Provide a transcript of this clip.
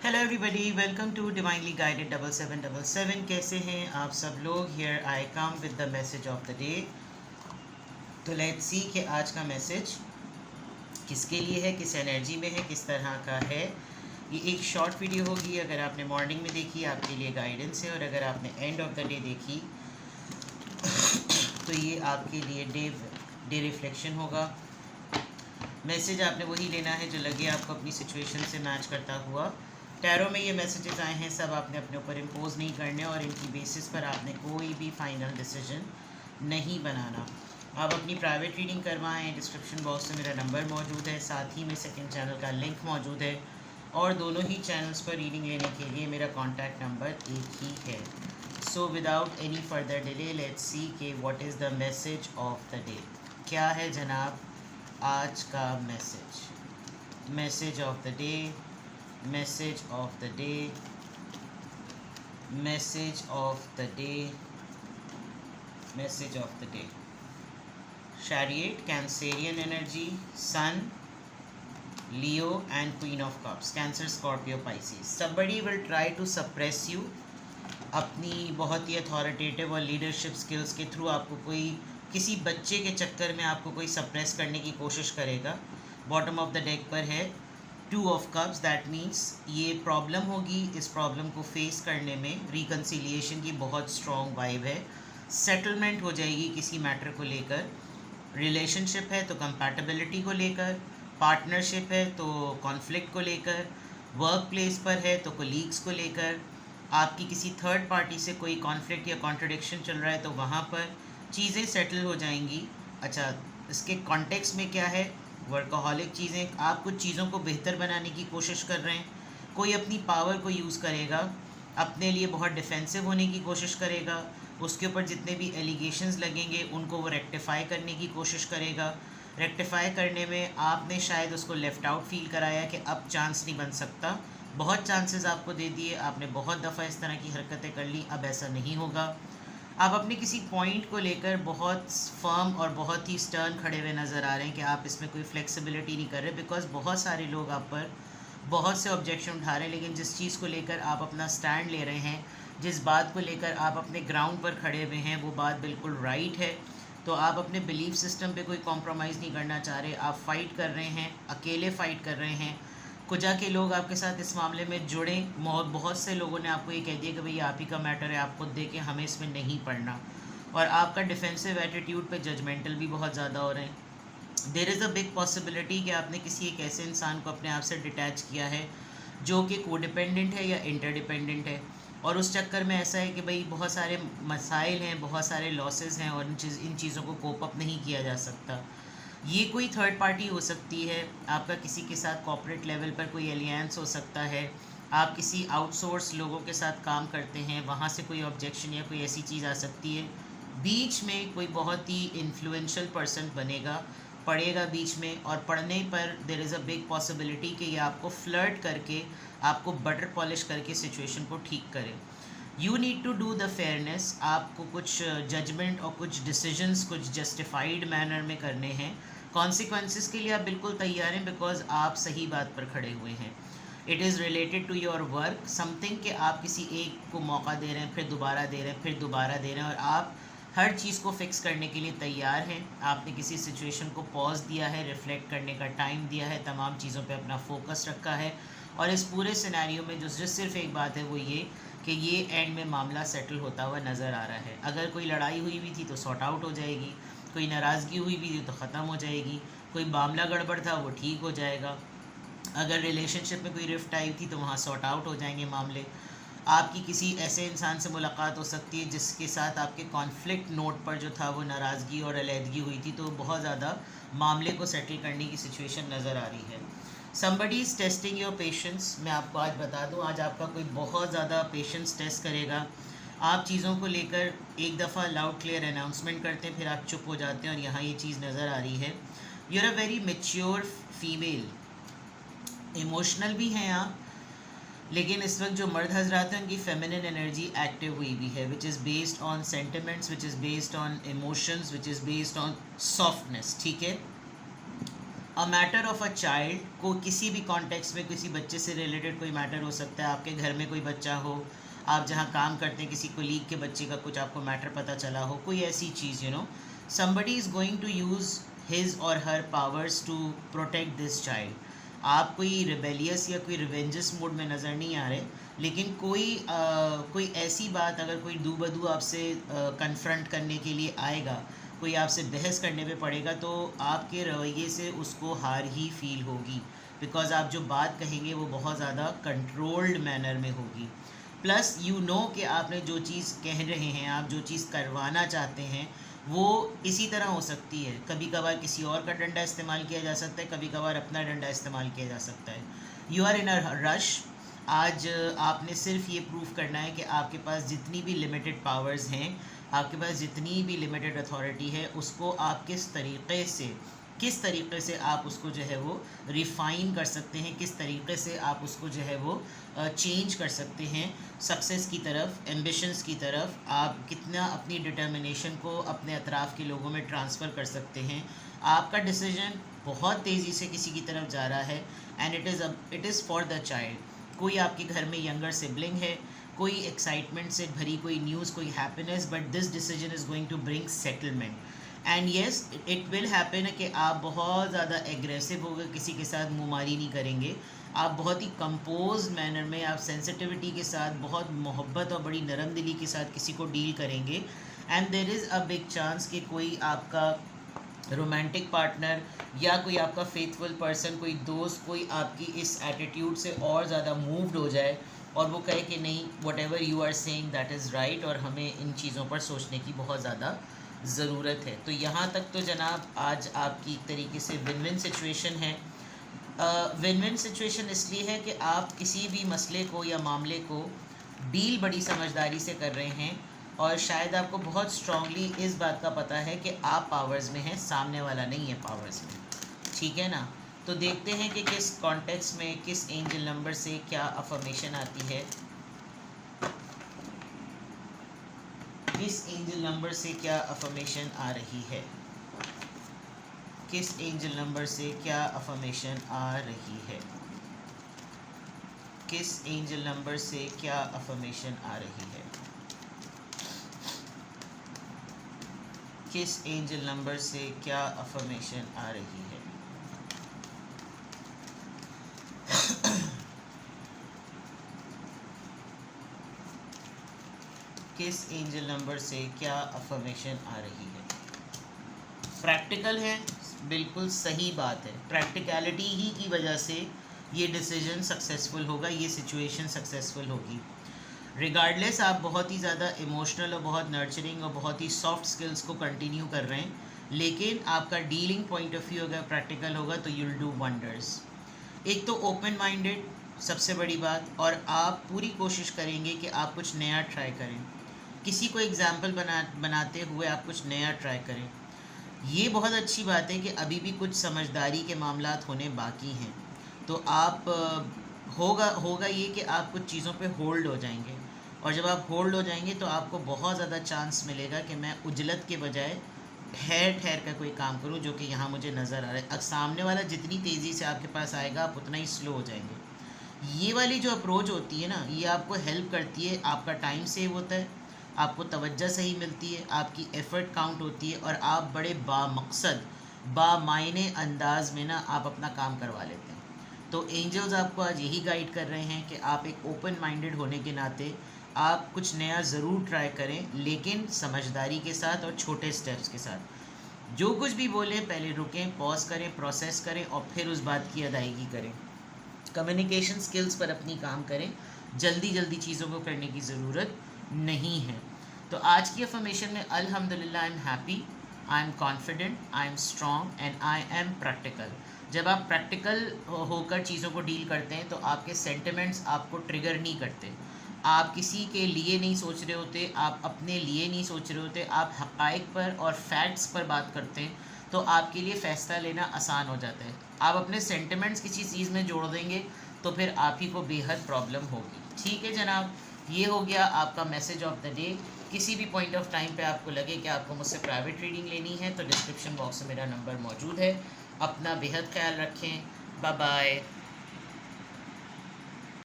Hello everybody, welcome to divinely guided 7777। कैसे हैं आप सब लोग? Here I come with the message of the day. तो लेट्स सी कि आज का मैसेज किसके लिए है, किस एनर्जी में है, किस तरह का है। ये एक शॉर्ट वीडियो होगी। अगर आपने मॉर्निंग में देखी आपके लिए गाइडेंस है, और अगर आपने एंड ऑफ द डे देखी तो ये आपके लिए डे रिफ्लेक्शन होगा। मैसेज आपने वही लेना है जो लगे आपको अपनी सिचुएशन से मैच करता हुआ। टैरो में ये मैसेजेस आए हैं, सब आपने अपने ऊपर इम्पोज नहीं करने, और इनकी बेसिस पर आपने कोई भी फाइनल डिसीजन नहीं बनाना। आप अपनी प्राइवेट रीडिंग करवाएं। डिस्क्रिप्शन बॉक्स में मेरा नंबर मौजूद है, साथ ही में सेकंड चैनल का लिंक मौजूद है, और दोनों ही चैनल्स पर रीडिंग लेने के लिए मेरा कॉन्टैक्ट नंबर एक ही है। So without any further delay let's see के what is the message of the day. क्या है जनाब आज का message of the day, message of the day, message of the day, message of the day. Chariot, Cancerian energy, sun, Leo and queen of cups, Cancer, Scorpio, Pisces. Somebody will try to suppress you. अपनी बहुत ही authoritative और leadership skills के through आपको कोई किसी बच्चे के चक्कर में आपको कोई सप्रेस करने की कोशिश करेगा। बॉटम ऑफ द डेक पर है 2 ऑफ कप्स। दैट मीन्स ये प्रॉब्लम होगी। इस प्रॉब्लम को फेस करने में रिकन्सिलिएशन की बहुत स्ट्रॉन्ग वाइब है। सेटलमेंट हो जाएगी किसी मैटर को लेकर। रिलेशनशिप है तो कंपैटिबिलिटी को लेकर, पार्टनरशिप है तो कॉन्फ्लिक्ट को लेकर, वर्क प्लेस पर है तो कोलीग्स को लेकर, आपकी किसी थर्ड पार्टी से कोई कॉन्फ्लिक्ट या कॉन्ट्रडिक्शन चल रहा है तो वहाँ पर चीज़ें सेटल हो जाएंगी। अच्छा, इसके कॉन्टेक्स्ट में क्या है? वर्कaholic चीज़ें, आप कुछ चीज़ों को बेहतर बनाने की कोशिश कर रहे हैं। कोई अपनी पावर को यूज़ करेगा, अपने लिए बहुत डिफेंसिव होने की कोशिश करेगा। उसके ऊपर जितने भी एलिगेशंस लगेंगे उनको वो रेक्टिफाई करने की कोशिश करेगा। रेक्टिफाई करने में आपने शायद उसको लेफ़्ट आउट फील कराया कि अब चांस नहीं बन सकता। बहुत चांसेस आपको दे दिए, आपने बहुत दफ़ा इस तरह की हरकतें कर ली, अब ऐसा नहीं होगा। आप अपने किसी पॉइंट को लेकर बहुत फर्म और बहुत ही स्टर्न खड़े हुए नज़र आ रहे हैं कि आप इसमें कोई फ्लेक्सिबिलिटी नहीं कर रहे, बिकॉज बहुत सारे लोग आप पर बहुत से ऑब्जेक्शन उठा रहे हैं। लेकिन जिस चीज़ को लेकर आप अपना स्टैंड ले रहे हैं, जिस बात को लेकर आप अपने ग्राउंड पर खड़े हुए हैं, वो बात बिल्कुल राइट है। तो आप अपने बिलीफ सिस्टम पे कोई कॉम्प्रोमाइज़ नहीं करना चाह रहे। आप फ़ाइट कर रहे हैं, अकेले फ़ाइट कर रहे हैं। कुजा के लोग आपके साथ इस मामले में जुड़े। बहुत से लोगों ने आपको ये कह दिया कि भाई आप ही का मैटर है, आप खुद देखें, हमें इसमें नहीं पढ़ना। और आपका डिफेंसिव एटीट्यूड पे जजमेंटल भी बहुत ज़्यादा हो रहे हैं। There is a big possibility कि आपने किसी एक ऐसे इंसान को अपने आप से डिटैच किया है जो कि कोडिपेंडेंट है या इंटरडिपेंडेंट है, और उस चक्कर में ऐसा है कि भाई बहुत सारे मसाइल हैं, बहुत सारे लॉसेस हैं, और इन चीज़ों को कोप अप नहीं किया जा सकता। ये कोई थर्ड पार्टी हो सकती है, आपका किसी के साथ कॉर्पोरेट लेवल पर कोई एलियंस हो सकता है, आप किसी आउटसोर्स लोगों के साथ काम करते हैं, वहाँ से कोई ऑब्जेक्शन या कोई ऐसी चीज़ आ सकती है। बीच में कोई बहुत ही इन्फ्लुएंशियल पर्सन बनेगा, पढ़ेगा बीच में, और पढ़ने पर there is a big possibility कि ये आपको फ्लर्ट करके, आपको बटर पॉलिश करके सिचुएशन को ठीक करे। You need to do the fairness. आपको कुछ जजमेंट और कुछ डिसीजंस कुछ जस्टिफाइड मैनर में करने हैं। कॉन्सिक्वेंसेस के लिए आप बिल्कुल तैयार हैं, बिकॉज आप सही बात पर खड़े हुए हैं। It is related to your work something कि आप किसी एक को मौका दे रहे हैं, फिर दोबारा दे रहे हैं, फिर दोबारा दे रहे हैं, और आप हर चीज़ को फिक्स करने के लिए तैयार हैं। आपने किसी सिचुएशन को पॉज दिया है, रिफ़्लेक्ट करने का टाइम दिया है, तमाम चीज़ों पे अपना फोकस रखा है। और इस पूरे सिनेरियो में जो सिर्फ एक बात है वो ये कि ये एंड में मामला सेटल होता हुआ नज़र आ रहा है। अगर कोई लड़ाई हुई भी थी तो सॉर्ट आउट हो जाएगी, कोई नाराज़गी हुई भी थी तो ख़त्म हो जाएगी, कोई मामला गड़बड़ था वो ठीक हो जाएगा, अगर रिलेशनशिप में कोई रिफ्ट आई थी तो वहाँ सॉर्ट आउट हो जाएंगे मामले। आपकी किसी ऐसे इंसान से मुलाकात हो सकती है जिसके साथ आपके कॉन्फ्लिक्ट नोट पर जो था वो नाराज़गी और अलहदगी हुई थी, तो बहुत ज़्यादा मामले को सेटल करने की सिचुएशन नज़र आ रही है। Somebody is testing your patience. मैं आपको आज बता दूं, आज आपका कोई बहुत ज़्यादा पेशेंस टेस्ट करेगा। आप चीज़ों को लेकर एक दफ़ा लाउड क्लियर अनाउंसमेंट करते हैं, फिर आप चुप हो जाते हैं, और यहाँ ये चीज़ नज़र आ रही है। You are a very mature female. Emotional भी हैं आप, लेकिन इस वक्त जो मर्द हजरात हैं उनकी फेमिनिन एनर्जी एक्टिव हुई भी है, which is based on sentiments, which is based on emotions, which is based on softness. ठीक है, a matter of a child को किसी भी कॉन्टेक्स्ट में किसी बच्चे से रिलेटेड कोई मैटर हो सकता है, आपके घर में कोई बच्चा हो, आप जहाँ काम करते हैं किसी कोलीग के बच्चे का कुछ आपको मैटर पता चला हो, कोई ऐसी चीज़, you know, somebody is going to use his or her powers to protect this child. आप कोई रिबेलियस या कोई रिवेंजस मूड में नज़र नहीं आ रहे, लेकिन कोई ऐसी बात अगर कोई दू बदू आपसे कन्फ्रंट करने के लिए आएगा, कोई आपसे बहस करने पे पड़ेगा, तो आपके रवैये से उसको हार ही फील होगी, बिकॉज आप जो बात कहेंगे वो बहुत ज़्यादा कंट्रोल्ड मैनर में होगी. प्लस यू नो कि आपने जो चीज़ कह रहे हैं, आप जो चीज़ करवाना चाहते हैं, वो इसी तरह हो सकती है. कभी कभार किसी और का डंडा इस्तेमाल किया जा सकता है, कभी कभार अपना डंडा इस्तेमाल किया जा सकता है. You are in a rush. आज आपने सिर्फ ये प्रूव करना है कि आपके पास जितनी भी लिमिटेड पावर्स हैं, आपके पास जितनी भी लिमिटेड अथॉरिटी है, उसको आप किस तरीक़े से आप उसको जो है वो रिफ़ाइन कर सकते हैं, किस तरीक़े से आप उसको जो है वो चेंज कर सकते हैं सक्सेस की तरफ, एम्बिशंस की तरफ. आप कितना अपनी डिटर्मिनेशन को अपने अतराफ़ के लोगों में ट्रांसफ़र कर सकते हैं. आपका डिसीजन बहुत तेज़ी से किसी की तरफ जा रहा है, and it is for the child. कोई आपके घर में यंगर सिबलिंग है, कोई एक्साइटमेंट से भरी कोई न्यूज़, कोई happiness, but this decision is going to bring settlement. And yes, it will happen कि आप बहुत ज़्यादा एग्रेसिव होकर किसी के साथ मुँहमारी नहीं करेंगे. आप बहुत ही कंपोज मैनर में, आप सेंसिटिविटी के साथ, बहुत मोहब्बत और बड़ी नरम दिली के साथ किसी को डील करेंगे. And there is a big chance कि कोई आपका रोमांटिक पार्टनर या कोई आपका फेथफुल पर्सन, कोई दोस्त, कोई आपकी इस एटीट्यूड से और ज़्यादा मूव्ड हो जाए और वो कहे कि नहीं, whatever you are saying that is right, और हमें इन चीज़ों पर सोचने की बहुत ज़्यादा ज़रूरत है. तो यहाँ तक तो जनाब आज आपकी एक तरीके से विन विन सिचुएशन है. विन विन सिचुएशन इसलिए है कि आप किसी भी मसले को या मामले को डील बड़ी समझदारी से कर रहे हैं, और शायद आपको बहुत स्ट्रांगली इस बात का पता है कि आप पावर्स में हैं, सामने वाला नहीं है पावर्स में. ठीक है ना. तो देखते हैं कि किस कॉन्टेक्स्ट में किस एंजल नंबर से क्या अफर्मेशन आती है, किस एंजल नंबर से क्या अफर्मेशन आ रही है, किस एंजल नंबर से क्या अफर्मेशन आ रही है, किस एंजल नंबर से क्या अफर्मेशन आ रही है, किस एंजल नंबर से क्या अफर्मेशन आ रही है. किस एंजल नंबर से क्या अफर्मेशन आ रही है. प्रैक्टिकल है, बिल्कुल सही बात है. प्रैक्टिकलिटी ही की वजह से ये डिसीजन सक्सेसफुल होगा, ये सिचुएशन सक्सेसफुल होगी. रिगार्डलेस आप बहुत ही ज़्यादा इमोशनल और बहुत नर्चरिंग और बहुत ही सॉफ्ट स्किल्स को कंटिन्यू कर रहे हैं, लेकिन आपका डीलिंग पॉइंट ऑफ व्यू अगर प्रैक्टिकल होगा तो यूल डू वंडर्स. एक तो ओपन माइंडेड सबसे बड़ी बात, और आप पूरी कोशिश करेंगे कि आप कुछ नया ट्राई करें. किसी को एग्जाम्पल बनाते हुए आप कुछ नया ट्राई करें. ये बहुत अच्छी बात है कि अभी भी कुछ समझदारी के मामलात होने बाकी हैं. तो आप होगा ये कि आप कुछ चीज़ों पे होल्ड हो जाएंगे, और जब आप होल्ड हो जाएंगे तो आपको बहुत ज़्यादा चांस मिलेगा कि मैं उजलत के बजाय ठहर कर कोई काम करूं, जो कि यहाँ मुझे नज़र आ रहा है. अब सामने वाला जितनी तेज़ी से आपके पास आएगा, आप उतना ही स्लो हो जाएंगे. ये वाली जो अप्रोच होती है ना, ये आपको हेल्प करती है. आपका टाइम सेव होता है, आपको तवज्जो सही मिलती है, आपकी एफ़र्ट काउंट होती है, और आप बड़े बामकसद बामायने अंदाज में ना आप अपना काम करवा लेते हैं. तो एंजल्स आपको आज यही गाइड कर रहे हैं कि आप एक ओपन माइंडेड होने के नाते आप कुछ नया ज़रूर ट्राई करें, लेकिन समझदारी के साथ और छोटे स्टेप्स के साथ. जो कुछ भी बोलें पहले रुकें, पॉज करें, प्रोसेस करें, और फिर उस बात की अदायगी करें. कम्युनिकेशन स्किल्स पर अपनी काम करें. जल्दी चीज़ों को करने की ज़रूरत नहीं है. तो आज की अफर्मेशन में अल्हम्दुलिल्लाह, I am happy, I am confident, I am strong and I am practical. जब आप प्रैक्टिकल होकर चीज़ों को डील करते हैं तो आपके सेंटिमेंट्स आपको ट्रिगर नहीं करते. आप किसी के लिए नहीं सोच रहे होते, आप अपने लिए नहीं सोच रहे होते, आप हक़ाइक़ पर और फैक्ट्स पर बात करते हैं, तो आपके लिए फ़ैसला लेना आसान हो जाता है. आप अपने सेंटिमेंट्स किसी चीज़ में जोड़ देंगे तो फिर आप ही को बेहद प्रॉब्लम होगी. ठीक है जनाब, ये हो गया आपका मैसेज ऑफ द डे. किसी भी पॉइंट ऑफ टाइम पे आपको लगे कि आपको मुझसे प्राइवेट रीडिंग लेनी है तो डिस्क्रिप्शन बॉक्स में मेरा नंबर मौजूद है. अपना बेहद ख्याल रखें। Bye bye.